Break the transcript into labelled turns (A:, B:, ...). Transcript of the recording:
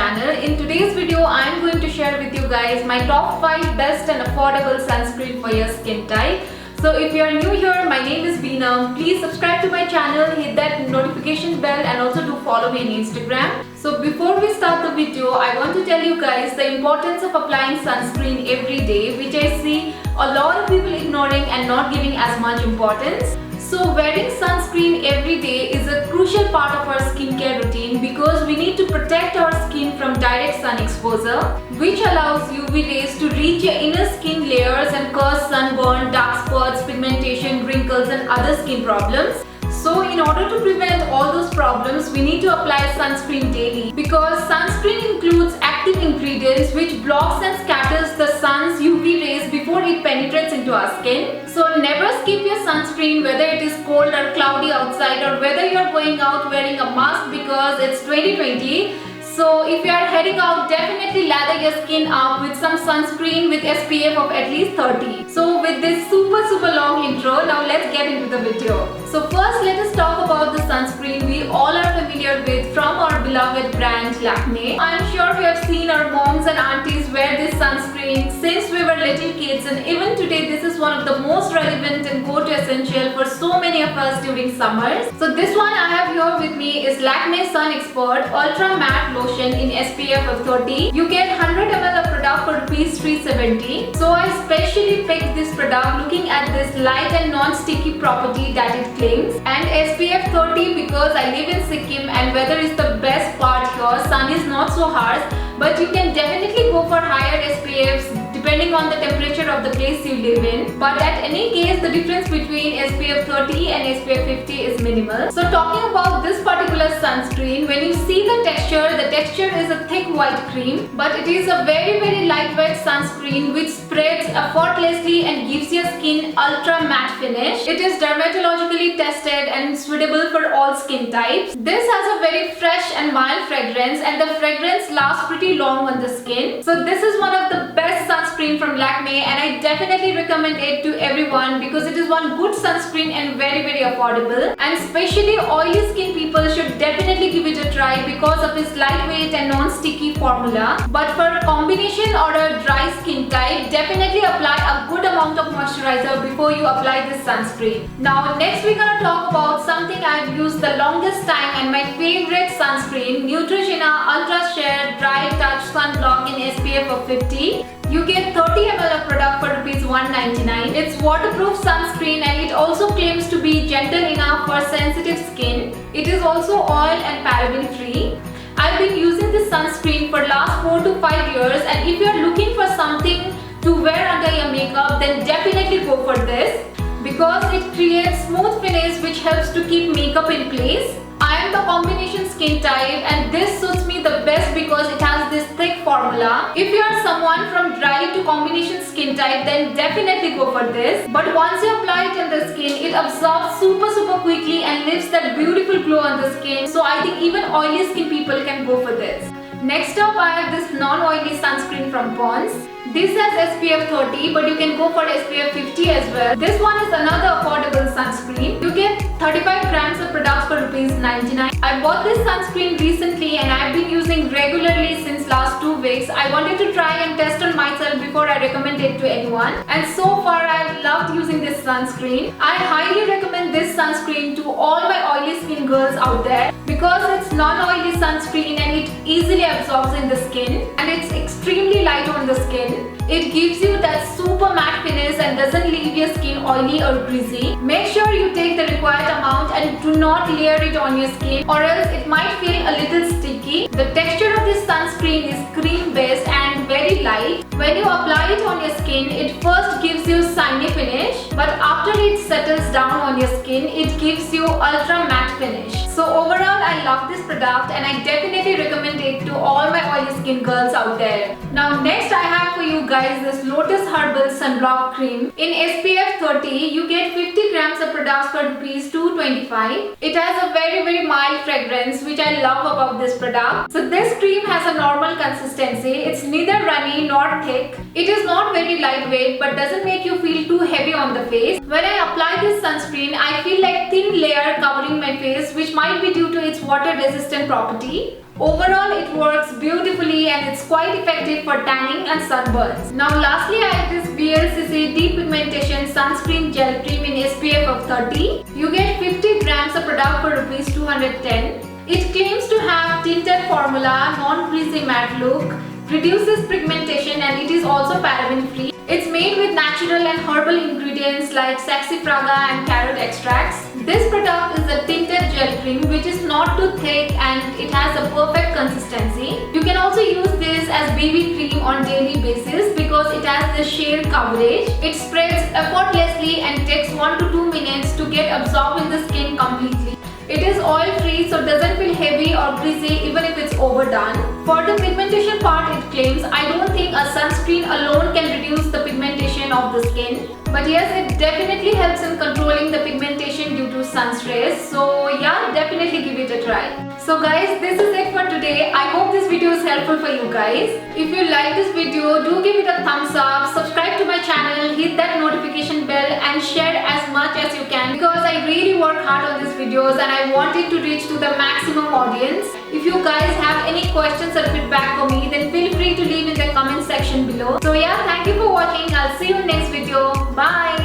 A: channel. In today's video, I am going to share with you guys my top 5 best and affordable sunscreen for your skin type. So if you are new here, my name is Beena. Please subscribe to my channel, hit that notification bell and also do follow me on Instagram. So before we start the video, I want to tell you guys the importance of applying sunscreen every day, which I see a lot of people ignoring and not giving as much importance. So wearing sunscreen every day is a crucial part of our skincare routine because we need to protect our skin from direct sun exposure, which allows UV rays to reach your inner skin layers and cause sunburn, dark spots, pigmentation, wrinkles and other skin problems. So in order to prevent all those problems, we need to apply sunscreen daily because sunscreen includes active ingredients which blocks and scatters the sun's UV rays before it penetrates into our skin. So never skip your sunscreen whether it is cold or cloudy outside or whether you are going out wearing a mask because it's 2020. So if you are heading out, definitely lather your skin up with some sunscreen with SPF of at least 30. So with this super long intro, now let's get into the video. So first let us talk about the sunscreen we all are familiar with from our beloved brand Lakme. I am sure we have seen our moms and aunties wear this sunscreen since we were little kids, and even today this is one of the most relevant and go-to essential for so many of us during summers. So this one I have here with me is Lakme Sun Expert Ultra Matte Lotion in SPF of 30. You get 100 ml of product for rupees 370. So I specially picked this product looking at this light and non-sticky property that it claims, and SPF 30 because I live in Sikkim and weather is the best part here. Sun is not so harsh, but you can definitely go for higher SPFs depending on the temperature of the place you live in. But at any case, the difference between SPF 30 and SPF 50 is minimal. So talking about this particular sunscreen, when you see the texture is a thick white cream, but it is a very lightweight sunscreen which spreads effortlessly and gives your skin ultra matte finish. It is dermatologically tested and suitable for all skin types. This has a very fresh and mild fragrance, and the fragrance lasts pretty long on the skin. So this is one of the best sunscreen from Lakme, and I definitely recommend it to everyone because it is one good sunscreen and very affordable, and especially oily skin people should definitely give it a try because of its lightweight and non-sticky formula. But for a combination or a dry skin type, definitely apply a good amount of moisturizer before you apply this sunscreen. Now next we're gonna talk about something I've used the longest time and my favorite sunscreen, Neutrogena Ultra Sheer Dry Touch Sunblock in SPF of 50. You get 30 ml of product for rupees 199. It's waterproof sunscreen and it also claims to be gentle enough for sensitive skin. It is also oil and paraben free. I've been using this sunscreen for last 4 to 5 years, and if you're looking for something to wear under your makeup, then definitely go for this because it creates smooth finish which helps to keep makeup in place. I am the combination skin type and this suits me the best because it has this thick formula. If you are someone from dry to combination skin type, then definitely go for this. But once you apply it on the skin, it absorbs super quickly and leaves that beautiful glow on the skin. So I think even oily skin people can go for this. Next up, I have this non-oily sunscreen from Pond's. This has SPF 30, but you can go for SPF 50 as well. This one is another affordable sunscreen. You get 35 grams of products for rupees 99. I bought this sunscreen recently and I've been using regularly since last 2 weeks. I wanted to try and test on myself before I recommend it to anyone. And so far I've loved using this sunscreen. I highly recommend this sunscreen to all my oily skin girls out there because it's non-oily sunscreen and it easily absorbs in the skin and it's extremely light on the skin. It gives you that super matte finish and doesn't leave your skin oily or greasy. Make sure you take the required amount and do not layer it on your skin or else it might feel a little sticky. The texture of this sunscreen is cream based and very light. When you apply it on your skin, it first gives you shiny finish, but after it settles down on your skin, it gives you ultra matte finish. So overall, I love this product and I definitely recommend it to all my oily skin girls out there. Now next I have for you guys this Lotus Herbal Sunblock Cream. In SPF 30, you get 50 grams of products for rupees 225. It has a very mild fragrance which I love about this product. So this cream has a normal consistency. It's neither runny nor thick. It is not very lightweight but doesn't make you feel too heavy on the face. When I apply this sunscreen, I feel like thin layer covering my face, which might be due to its water resistant property. Overall, it works beautifully and it's quite effective for tanning and sunburns. Now lastly, I have this BLCC Depigmentation Sunscreen Gel Cream in SPF of 30. You get 50 grams of product for Rs 210. It claims to have tinted formula, non-greasy matte look, reduces pigmentation, and it is also paraben free. It's made with natural and herbal ingredients like saxifraga and carrot extracts. This product is a tinted gel cream which is not too thick and it has a perfect consistency. You can also use this as BB cream on daily basis because it has the sheer coverage. It spreads effortlessly and takes 1 to 2 minutes to get absorbed in the skin completely. It is oil free, so doesn't feel heavy or greasy even if it's overdone. For the pigmentation part, it claims, I don't think a sunscreen alone can reduce the pigmentation of the skin. But yes, it definitely helps in controlling the pigmentation due to sun's rays. So yeah, definitely give it a try. So guys, this is it for today. I hope this video is helpful for you guys. If you like this video, do give it a thumbs up, subscribe to my channel, hit that notification bell and share as much as you can because I really work hard on these videos and I want it to reach to the maximum audience. If you guys have any questions or feedback for me, then feel free to leave in the comment section below. So yeah, thank you for watching. I'll see you in next video. Bye.